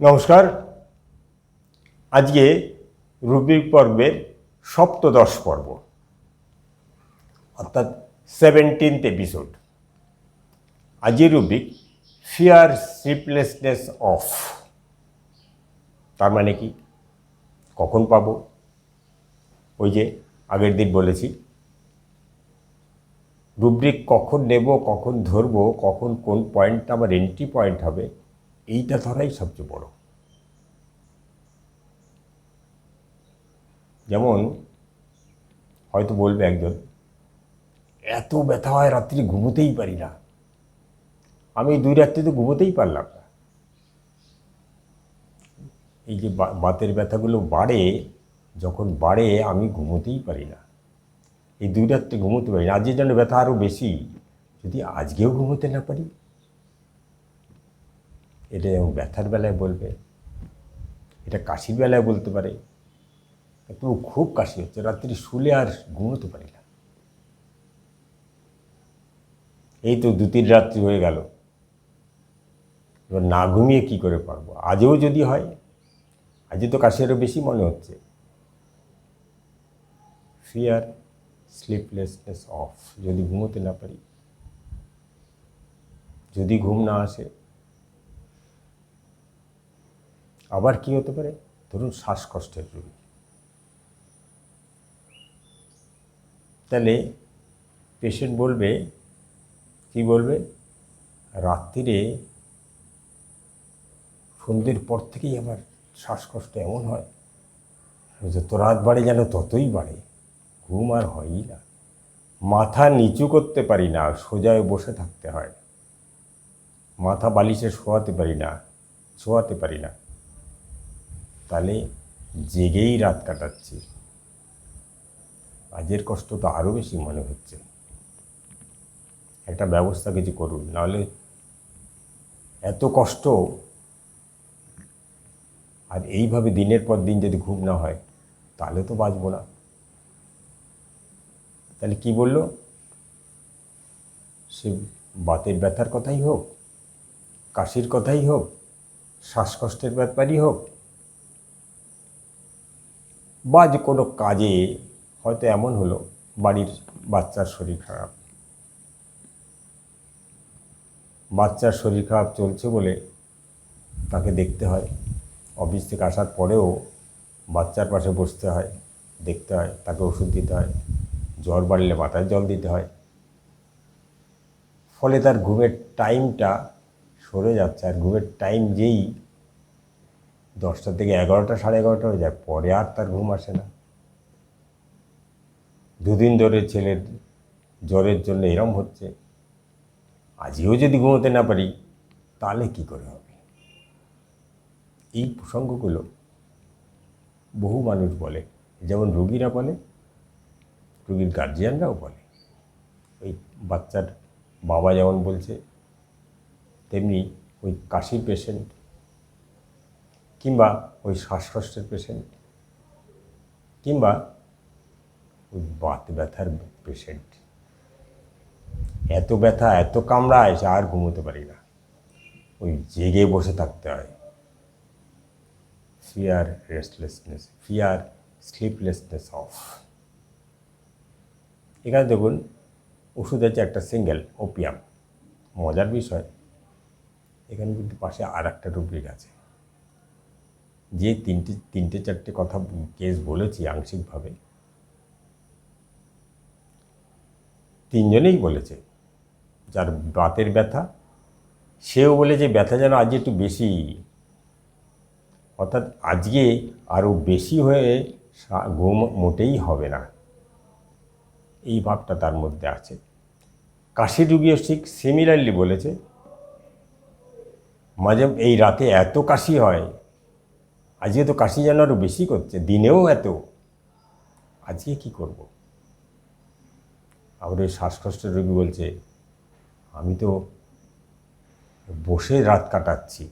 নমস্কার। আজকে রুব্রিক পর্বের সপ্তদশ পর্ব, অর্থাৎ 17th এপিসোড। আজকের রুব্রিক ফিয়ার স্লিপলেসনেস অফ। তার মানে কি, কখন পাবো? ওই যে আগের দিন বলেছি, রুব্রিক কখন নেব, কখন ধরবো, কখন কোন পয়েন্টটা আমার এন্ট্রি পয়েন্ট হবে, এইটা ধরাই সবচেয়ে বড়। যেমন হয়তো বলবে একজন, এত ব্যথা হয় রাত্রি ঘুমোতেই পারি না। আমি 2 রাত্রি তো ঘুমোতেই পারলাম না। এই যে বাতের ব্যথাগুলো বাড়ে, যখন বাড়ে আমি ঘুমোতেই পারি না। এই 2 রাত্রি ঘুমোতে পারি না। আজকের জন্য ব্যথা আরও বেশি, যদি আজকেও ঘুমোতে না পারি। এটা যেমন ব্যথার বেলায় বলবে, এটা কাশির বেলায় বলতে পারে। তো খুব কাশি হচ্ছে, রাত্রি শুলে আর ঘুমোতে পারি না। এই তো 2-3 রাত্রি হয়ে গেল, এবার না ঘুমিয়ে কী করে পারবো? আজও যদি হয়, আজও তো কাশি আরও বেশি মনে হচ্ছে। ফিয়ার স্লিপলেসনেস অফ, যদি ঘুমোতে না পারি, যদি ঘুম না আসে। আবার কি হতে পারে? ধরুন শ্বাসকষ্টের রোগী, তাহলে পেশেন্ট বলবে, কি বলবে, রাত্রিরে সন্ধ্যের পর থেকেই আমার শ্বাসকষ্ট এমন হয়, যত রাত বাড়ে যেন ততই বাড়ে, ঘুম আর হয়ই না। মাথা নিচু করতে পারি না, সোজায় বসে থাকতে হয়। মাথা বালিশে শোয়াতে পারি না, শোয়াতে পারি না। তাহলে জেগেই রাত কাটাচ্ছি। আজের কষ্ট তো আরও বেশি মনে হচ্ছে। একটা ব্যবস্থা কিছু করুন, নাহলে এত কষ্ট, আর এইভাবে দিনের পর দিন যদি ঘুম না হয়, তাহলে তো বাঁচব না। তাহলে কি বলল? সে বাতের ব্যথার কথাই হোক, কাশির কথাই হোক, শ্বাসকষ্টের ব্যাপারই হোক, বা যে কোনো কাজে, হয়তো এমন হলো বাড়ির বাচ্চার শরীর খারাপ, বাচ্চার শরীর খারাপ চলছে বলে তাকে দেখতে হয়। অফিস থেকে আসার পরেও বাচ্চার পাশে বসতে হয়, দেখতে হয়, তাকে ওষুধ দিতে হয়, জ্বর বাড়লে মাথায় জল দিতে হয়। ফলে তার ঘুমের টাইমটা সরে যাচ্ছে। আর ঘুমের টাইম যেই 10টা থেকে 11টা, 11:30 হয়ে যায়, পরে আর তার ঘুম আসে না। 2 দিন ধরে ছেলের জ্বরের জন্য এরম হচ্ছে। আজকেও যদি ঘুমোতে না পারি, তাহলে কি করে হবে? এই প্রসঙ্গগুলো বহু মানুষ বলে, যেমন রোগীরা বলে, রোগীর গার্জিয়ানরাও বলে। ওই বাচ্চার বাবা যেমন বলছে, তেমনি ওই কাশির পেশেন্ট, কিংবা ওই শ্বাসকষ্টের পেশেন্ট, কিংবা ওই বাত ব্যথার পেশেন্ট, এত ব্যথা, এত কামড়ায় সে আর ঘুমোতে পারি না, ওই জেগে বসে থাকতে হয়। Fear restlessness, fear sleeplessness of. এখানে দেখুন, ওষুধ আছে একটা সিঙ্গেল ওপিয়াম। মজার বিষয়, এখানে কিন্তু পাশে আর একটা রুব্রিক আছে। যে তিনটে চারটে কথা কেস বলেছি আংশিকভাবে, 3 জনেই বলেছে। যার বাতের ব্যথা, সেও বলেছে ব্যথা যেন আজ একটু বেশি, অর্থাৎ আজকে আরও বেশি হয়ে ঘুম মোটেই হবে না, এই ভাবটা তার মধ্যে আছে। কাশির রুগীও ঠিক সিমিলারলি বলেছে, মাঝে এই রাতে এত কাশি হয়, আজকে তো কাশি যেন আরও বেশি করছে, দিনেও এত, আজকে কি করব? আবার ওই শ্বাসকষ্টের রোগী বলছে, আমি তো বসে রাত কাটাচ্ছি,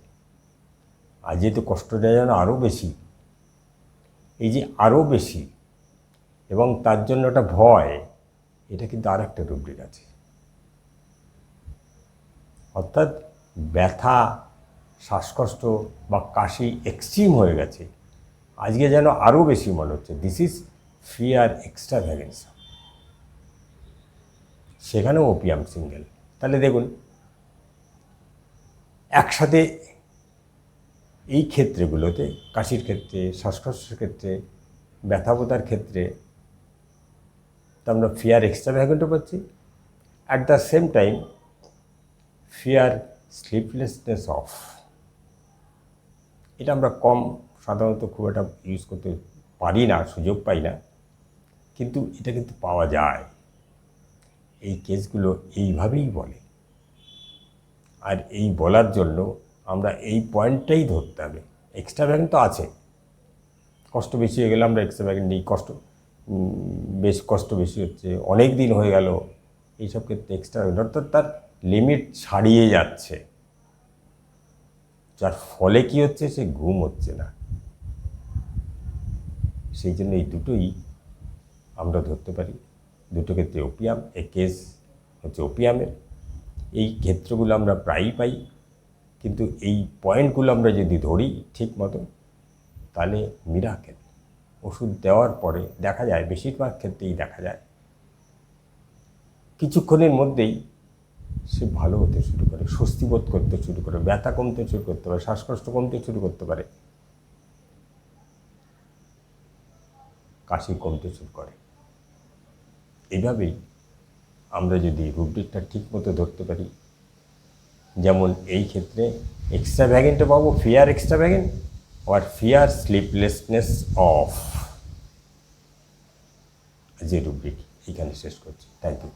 আজকে তো কষ্টটা যেন আরও বেশি। এই যে আরও বেশি এবং তার জন্য একটা ভয়, এটা কিন্তু আর একটা রুব্রিক আছে। অর্থাৎ ব্যথা শ্বাসকষ্ট বা কাশি এক্সট্রিম হয়ে গেছে, আজকে যেন আরও বেশি মনে হচ্ছে দিস ইজ ফিয়ার এক্সট্রাভ্যাগেন্সা, সেখানেও ওপিয়াম সিঙ্গেল। তাহলে দেখুন একসাথে এই ক্ষেত্রগুলোতে, কাশির ক্ষেত্রে, শ্বাসকষ্টের ক্ষেত্রে, ব্যথা বোতার ক্ষেত্রে তো আমরা ফিয়ার এক্সট্রাভ্যাগেন্টও পাচ্ছি, at the same time fear sleeplessness of. এটা আমরা কম, সাধারণত খুব একটা ইউজ করতে পারি না, সুযোগ পাই না, কিন্তু এটা কিন্তু পাওয়া যায়। এই কেসগুলো এইভাবেই বলে, আর এই বলার জন্য আমরা এই পয়েন্টটাই ধরতে হবে। এক্সট্রাভ্যাগেন্ট তো আছে, কষ্ট বেশি হয়ে গেলে আমরা এক্সট্রাভ্যাগেন্ট নিই, বেশ কষ্ট বেশি হচ্ছে, অনেক দিন হয়ে গেল, এইসব ক্ষেত্রে এক্সট্রাভ্যাগেন্ট অর্থাৎ তার লিমিট ছাড়িয়ে যাচ্ছে, যার ফলে কি হচ্ছে, সে ঘুম হচ্ছে না। সেই জন্য এই দুটোই আমরা ধরতে পারি, দুটো ক্ষেত্রে ওপিয়াম। এই কেস হচ্ছে ওপিয়ামের। এই ক্ষেত্রগুলো আমরা প্রায়ই পাই, কিন্তু এই পয়েন্টগুলো আমরা যদি ধরি ঠিক মতো, তাহলে মিরাকেল। ওষুধ দেওয়ার পরে দেখা যায়, বেশিরভাগ ক্ষেত্রেই দেখা যায় কিছুক্ষণের মধ্যেই সে ভালো হতে শুরু করে, স্বস্তি বোধ করতে শুরু করে, ব্যথা কমতে শুরু করতে পারে, শ্বাসকষ্ট কমতে শুরু করতে পারে, কাশি কমতে শুরু করে। এইভাবেই আমরা যদি রুব্রিকটা ঠিক মতো ধরতে পারি, যেমন এই ক্ষেত্রে এক্সট্রাভ্যাগেন্টও পাবো, ফিয়ার এক্সট্রাভ্যাগেন্ট আর ফিয়ার স্লিপলেসনেস অফ, যে রুব্রিক এইখানে শেষ করছি। Thank you.